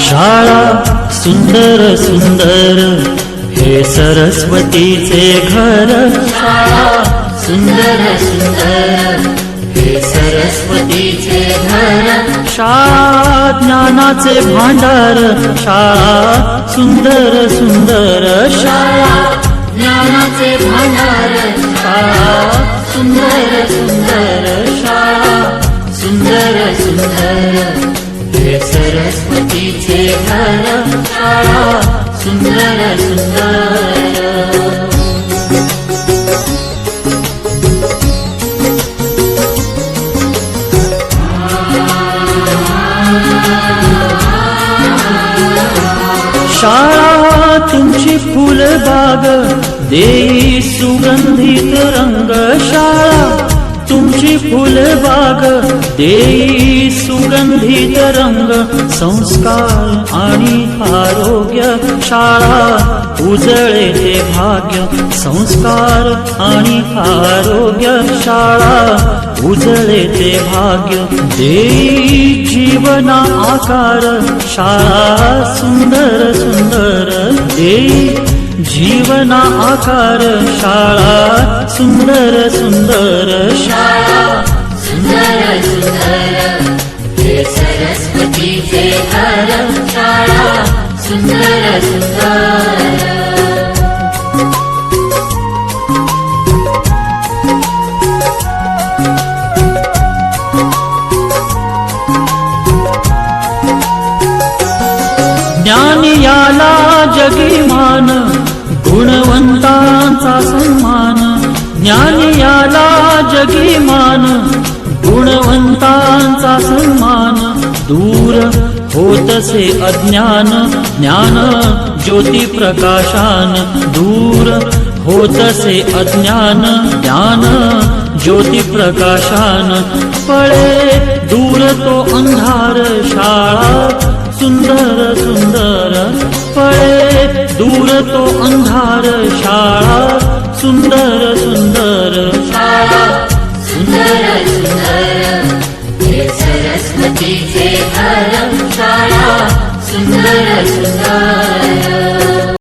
शाळा सुंदर सुंदर हे सरस्वतीचे घर, शाळा सुंदर सुंदर हे सरस्वतीचे घर, शाळा ज्ञानाचे भांडार, शाळा सुंदर सुंदर, शाळा ज्ञानाचे भांडार, शाळा सुंदर सुंदर, शाळा सुंदर सुंदर हे सरस्वतीचे घर, शाळा सुंदर सुंदर। शाळा तुमची फुलबाग देई सुगंधित रंग, शाळा तुमची फुलबाग देई सुगंधित रंग, संस्कार आणि आरोग्य, शाळा उजळे ते भाग्य, संस्कार आणि आरोग्य, शाळा उजळे ते भाग्य, देई जीवना आकार, शाळा सुंदर सुंदर देई जीवना आकार, शाळा सुंदर सुंदर, शाळा सुंदर सुंदर हे सरस्वतीचे घर, शाळा सुंदर सुंदर। ज्ञान याला जगिमान, गुणवंतांचा सन्मान, ज्ञान याला जगिमान, गुणवंतांचा सन्मान, दूर होतसे अज्ञान, ज्ञान ज्योती प्रकाशान, दूर होतसे अज्ञान, ज्ञान ज्योती प्रकाशान, पळे दूर तो अंधार, शाळा सुंदर सुंदर, पळे दूर तो अंधार, शाळा सुंदर सुंदर, शाळा सुंदर सुंदर हे सरस्वतीचे घर, शाळा सुंदर सुंदर।